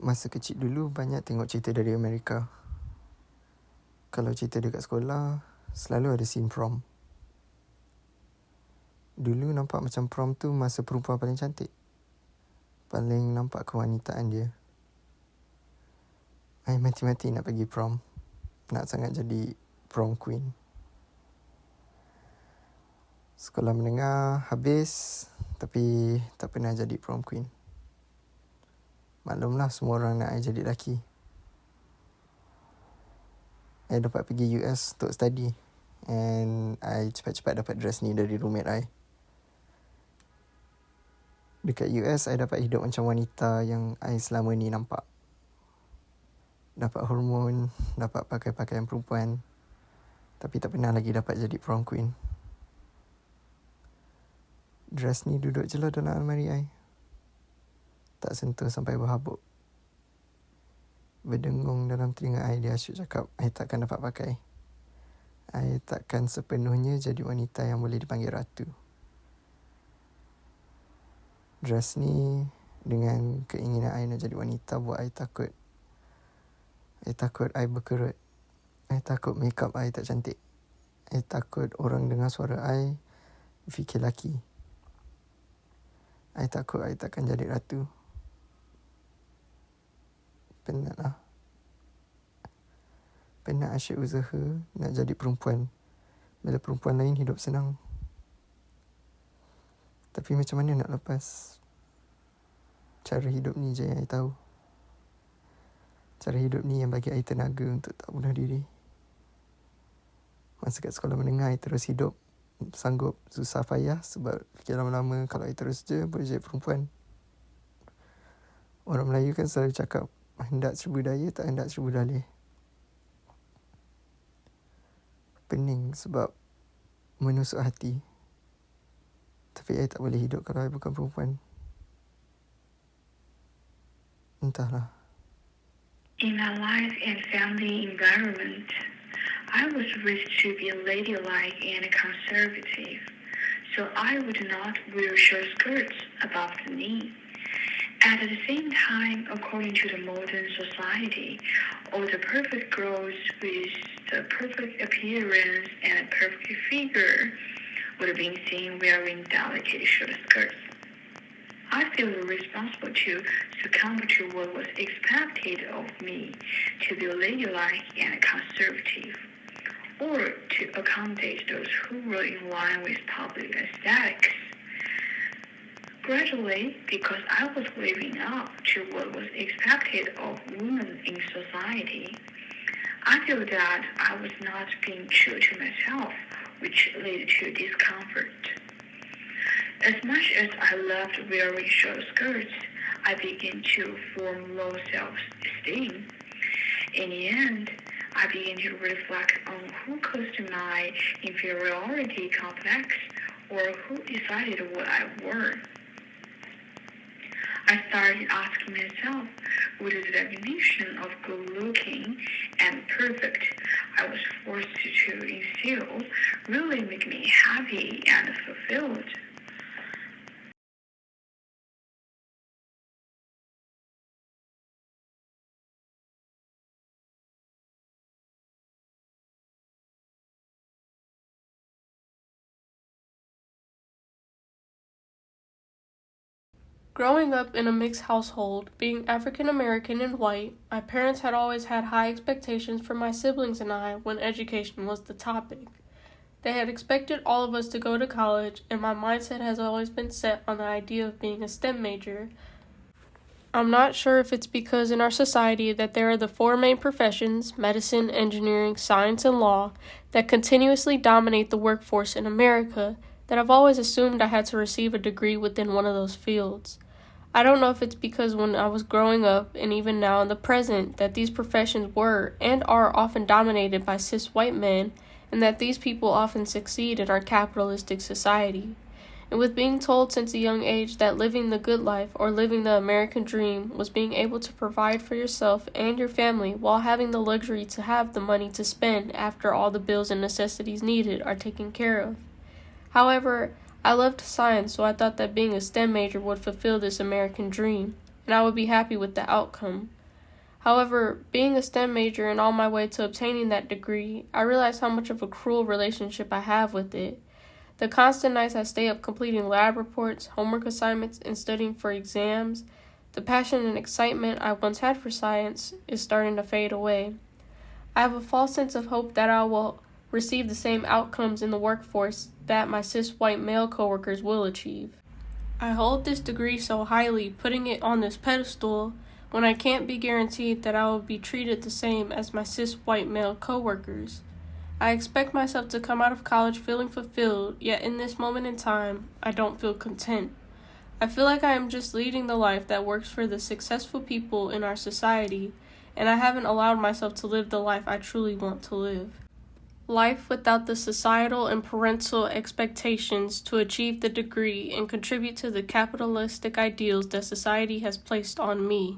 Masa kecil dulu banyak tengok cerita dari Amerika. Kalau cerita dekat sekolah, selalu ada scene prom. Dulu nampak macam prom tu masa perempuan paling cantik. Paling nampak kewanitaan dia. I mati-mati nak pergi prom. Nak sangat jadi prom queen. Sekolah menengah habis, tapi tak pernah jadi prom queen. Maklumlah semua orang nak I jadi lelaki. I dapat pergi US untuk study. And I cepat-cepat dapat dress ni dari roommate I. Dekat US, I dapat hidup macam wanita yang I selama ni nampak. Dapat hormon, dapat pakai pakaian perempuan. Tapi tak pernah lagi dapat jadi prom queen. Dress ni duduk je lah dalam almari I. Tak sentuh sampai berhabuk. Berdengung dalam telinga I, dia asyik cakap, I takkan dapat pakai. I takkan sepenuhnya jadi wanita yang boleh dipanggil ratu. Dress ni dengan keinginan I nak jadi wanita buat I takut. I takut I berkerut. I takut makeup I tak cantik. I takut orang dengar suara I fikir lelaki. I takut I takkan jadi ratu. Penat lah. Penat asyik usaha nak jadi perempuan. Bila perempuan lain hidup senang. Tapi macam mana nak lepas? Cara hidup ni je yang I tahu. Cara hidup ni yang bagi I tenaga untuk tak bunuh diri. Masa kat sekolah menengah I terus hidup. Sanggup susah payah sebab fikir lama-lama kalau I terus je boleh jadi perempuan. Orang Melayu kan selalu cakap, hendak seribu daya tak hendak seribu dalih. Pening sebab menusuk hati. Tapi I tak boleh hidup kalau I bukan perempuan. Entahlah. In my life and family environment, I was raised to be ladylike and conservative, so I would not wear short skirts above the knee. At the same time, according to the modern society, all the perfect girls with the perfect appearance and a perfect figure would have been seen wearing delicate short skirts. I feel responsible to succumb to what was expected of me to be ladylike and conservative, or to accommodate those who were in line with public aesthetics. Gradually, because I was living up to what was expected of women in society, I feel that I was not being true to myself, which led to discomfort. As much as I loved wearing short skirts, I began to form low self-esteem. In the end, I began to reflect on who caused my inferiority complex or who decided what I wore. I started asking myself, would the definition of good-looking and perfect I was forced to instill really make me happy and fulfilled? Growing up in a mixed household, being African American and white, my parents had always had high expectations for my siblings and I when education was the topic. They had expected all of us to go to college, and my mindset has always been set on the idea of being a STEM major. I'm not sure if it's because in our society that there are the four main professions, medicine, engineering, science, and law, that continuously dominate the workforce in America, that I've always assumed I had to receive a degree within one of those fields. I don't know if it's because when I was growing up, and even now in the present, that these professions were and are often dominated by cis white men, and that these people often succeed in our capitalistic society. And with being told since a young age that living the good life or living the American dream was being able to provide for yourself and your family while having the luxury to have the money to spend after all the bills and necessities needed are taken care of. However, I loved science, so I thought that being a STEM major would fulfill this American dream. and I would be happy with the outcome. However, being a STEM major and on my way to obtaining that degree, I realized how much of a cruel relationship I have with it. The constant nights I stay up completing lab reports, homework assignments, and studying for exams, the passion and excitement I once had for science is starting to fade away. I have a false sense of hope that I will receive the same outcomes in the workforce that my cis white male coworkers will achieve. I hold this degree so highly, putting it on this pedestal, when I can't be guaranteed that I will be treated the same as my cis white male coworkers. I expect myself to come out of college feeling fulfilled, yet in this moment in time, I don't feel content. I feel like I am just leading the life that works for the successful people in our society, and I haven't allowed myself to live the life I truly want to live. Life without the societal and parental expectations to achieve the degree and contribute to the capitalistic ideals that society has placed on me.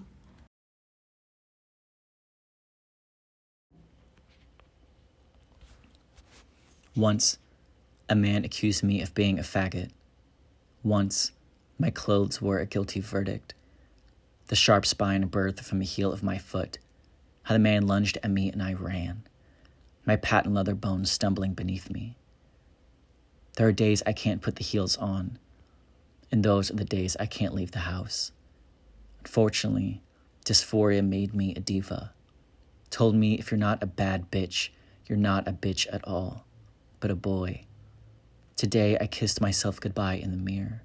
Once, a man accused me of being a faggot. Once, my clothes were a guilty verdict. The sharp spine birthed from the heel of my foot. How the man lunged at me and I ran, my patent leather bones stumbling beneath me. There are days I can't put the heels on, and those are the days I can't leave the house. Unfortunately, dysphoria made me a diva. Told me if you're not a bad bitch, you're not a bitch at all, but a boy. Today I kissed myself goodbye in the mirror.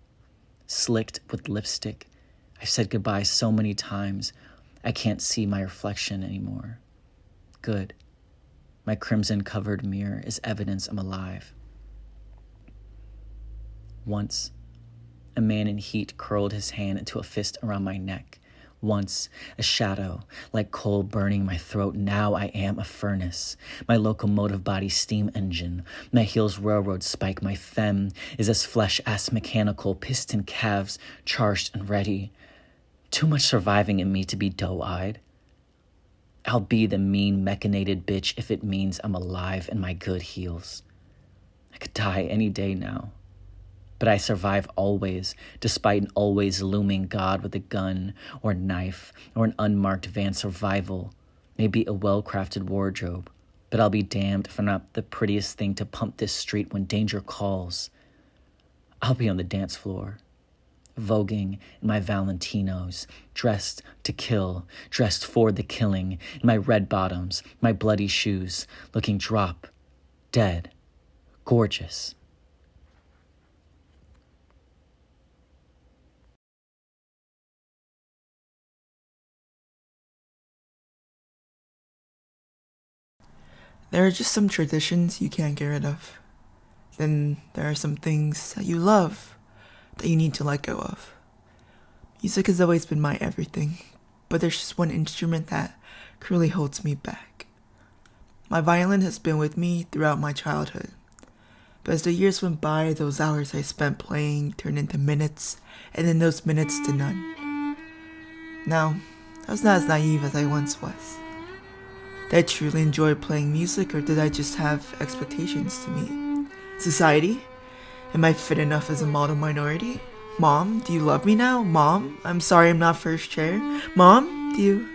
Slicked with lipstick, I've said goodbye so many times, I can't see my reflection anymore. Good. My crimson-covered mirror is evidence I'm alive. Once, a man in heat curled his hand into a fist around my neck. Once, a shadow, like coal burning my throat. Now I am a furnace, my locomotive body steam engine, my heels railroad spike. My femme is as flesh as mechanical, piston calves charged and ready. Too much surviving in me to be doe-eyed. I'll be the mean, mechanated bitch if it means I'm alive in my good heels. I could die any day now. But I survive always, despite an always looming God with a gun or knife or an unmarked van. Survival may be a well-crafted wardrobe, but I'll be damned if I'm not the prettiest thing to pump this street when danger calls. I'll be on the dance floor, voguing in my Valentinos, dressed to kill, dressed for the killing, in my red bottoms, my bloody shoes, looking drop, dead, gorgeous. There are just some traditions you can't get rid of. Then there are some things that you love that you need to let go of. Music has always been my everything, but there's just one instrument that cruelly holds me back. My violin has been with me throughout my childhood, but as the years went by, those hours I spent playing turned into minutes, and then those minutes to none. Now, I was not as naive as I once was. Did I truly enjoy playing music, or did I just have expectations to meet? Society? Am I fit enough as a model minority? Mom, do you love me now? Mom, I'm sorry I'm not first chair. Mom, do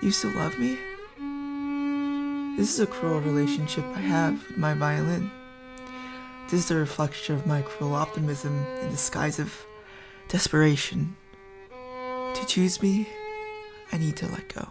you still love me? This is a cruel relationship I have with my violin. This is a reflection of my cruel optimism in disguise of desperation. To choose me, I need to let go.